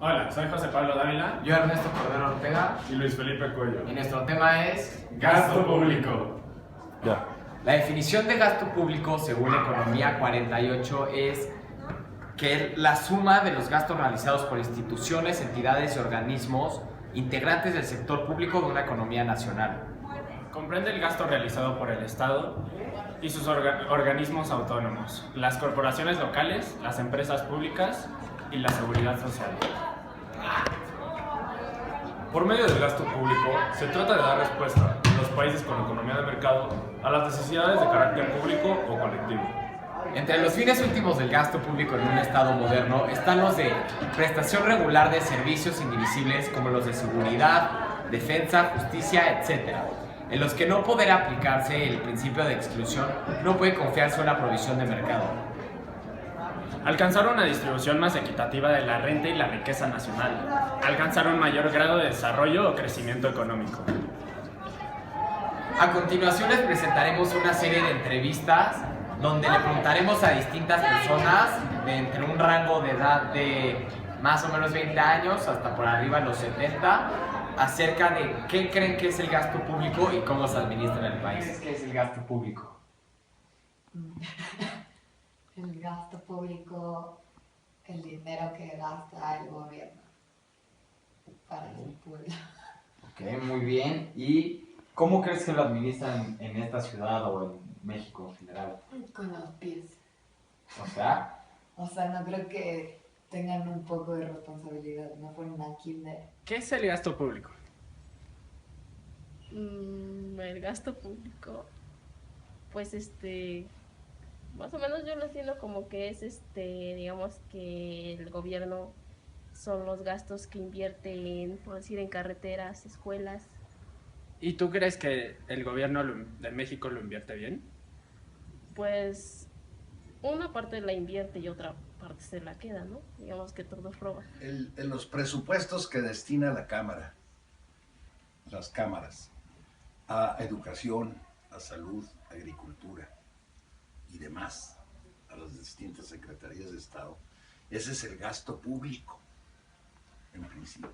Hola, soy José Pablo Dávila. Yo, Ernesto Cordero Ortega. Y Luis Felipe Cuello. Y nuestro tema es gasto público. Ya. La definición de gasto público, según Economía 48, es que la suma de los gastos realizados por instituciones, entidades y organismos integrantes del sector público de una economía nacional. Comprende el gasto realizado por el Estado y sus organismos autónomos, las corporaciones locales, las empresas públicas y la seguridad social. Por medio del gasto público, se trata de dar respuesta en los países con economía de mercado a las necesidades de carácter público o colectivo. Entre los fines últimos del gasto público en un Estado moderno están los de prestación regular de servicios indivisibles como los de seguridad, defensa, justicia, etc., en los que no poder aplicarse el principio de exclusión no puede confiarse en una provisión de mercado. Alcanzar una distribución más equitativa de la renta y la riqueza nacional. Alcanzar un mayor grado de desarrollo o crecimiento económico. A continuación les presentaremos una serie de entrevistas donde le preguntaremos a distintas personas de entre un rango de edad de más o menos 20 años hasta por arriba los 70 acerca de qué creen que es el gasto público y cómo se administra en el país. ¿Qué es el gasto público? El gasto público, el dinero que gasta el gobierno para el pueblo. Ok, muy bien. ¿Y cómo crees que lo administran en esta ciudad o en México en general? Con los pies. O sea, No creo que tengan un poco de responsabilidad, no fueron a kinder. ¿Qué es el gasto público? El gasto público, pues más o menos yo lo entiendo como que es digamos que el gobierno son los gastos que invierte en, por decir, en carreteras, escuelas. ¿Y tú crees que el gobierno de México lo invierte bien? Pues una parte la invierte y otra parte se la queda, ¿no? Digamos que todos roban. En los presupuestos que destina la Cámara, las cámaras, a educación, a salud, a agricultura y demás, a las distintas secretarías de Estado, ese es el gasto público, en principio.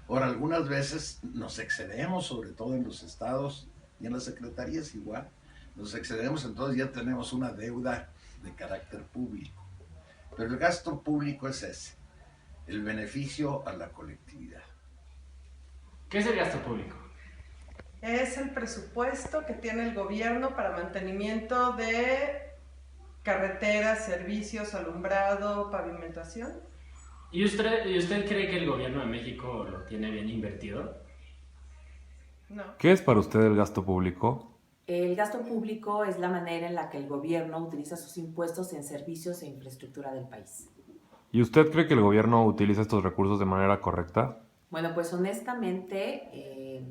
Ahora, algunas veces nos excedemos, sobre todo en los estados y en las secretarías igual, nos excedemos, entonces ya tenemos una deuda de carácter público. Pero el gasto público es ese, el beneficio a la colectividad. ¿Qué es el gasto público? Es el presupuesto que tiene el gobierno para mantenimiento de carreteras, servicios, alumbrado, pavimentación. ¿Y usted cree que el gobierno de México lo tiene bien invertido? No. ¿Qué es para usted el gasto público? El gasto público es la manera en la que el gobierno utiliza sus impuestos en servicios e infraestructura del país. ¿Y usted cree que el gobierno utiliza estos recursos de manera correcta? Bueno, pues honestamente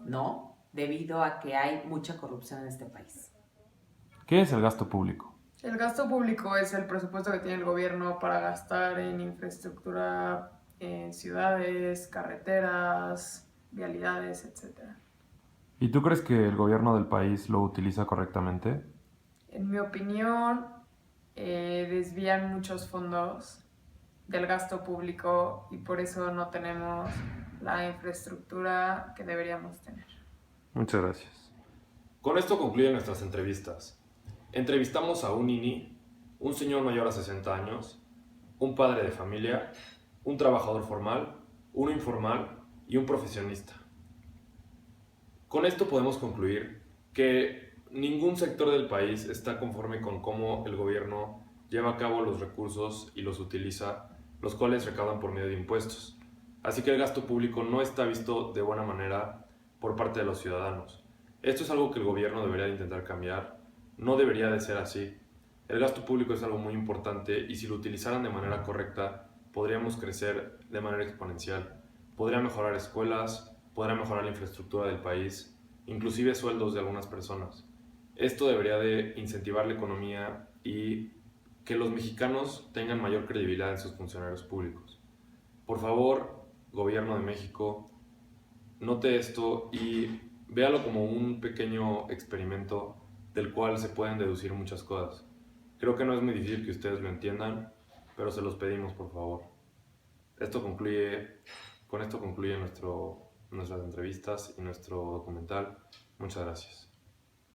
no, debido a que hay mucha corrupción en este país. ¿Qué es el gasto público? El gasto público es el presupuesto que tiene el gobierno para gastar en infraestructura, en ciudades, carreteras, vialidades, etc. ¿Y tú crees que el gobierno del país lo utiliza correctamente? En mi opinión, desvían muchos fondos del gasto público y por eso no tenemos la infraestructura que deberíamos tener. Muchas gracias. Con esto concluyen nuestras entrevistas. Entrevistamos a un nini, un señor mayor a 60 años, un padre de familia, un trabajador formal, uno informal y un profesionista. Con esto podemos concluir que ningún sector del país está conforme con cómo el gobierno lleva a cabo los recursos y los utiliza, los cuales recaudan por medio de impuestos. Así que el gasto público no está visto de buena manera por parte de los ciudadanos. Esto es algo que el gobierno debería de intentar cambiar. No debería de ser así. El gasto público es algo muy importante y si lo utilizaran de manera correcta, podríamos crecer de manera exponencial. Podría mejorar escuelas, podría mejorar la infraestructura del país, inclusive sueldos de algunas personas. Esto debería de incentivar la economía y que los mexicanos tengan mayor credibilidad en sus funcionarios públicos. Por favor, Gobierno de México, note esto y véalo como un pequeño experimento del cual se pueden deducir muchas cosas. Creo que no es muy difícil que ustedes lo entiendan, pero se los pedimos por favor. Con esto concluye nuestras entrevistas y nuestro documental. Muchas gracias.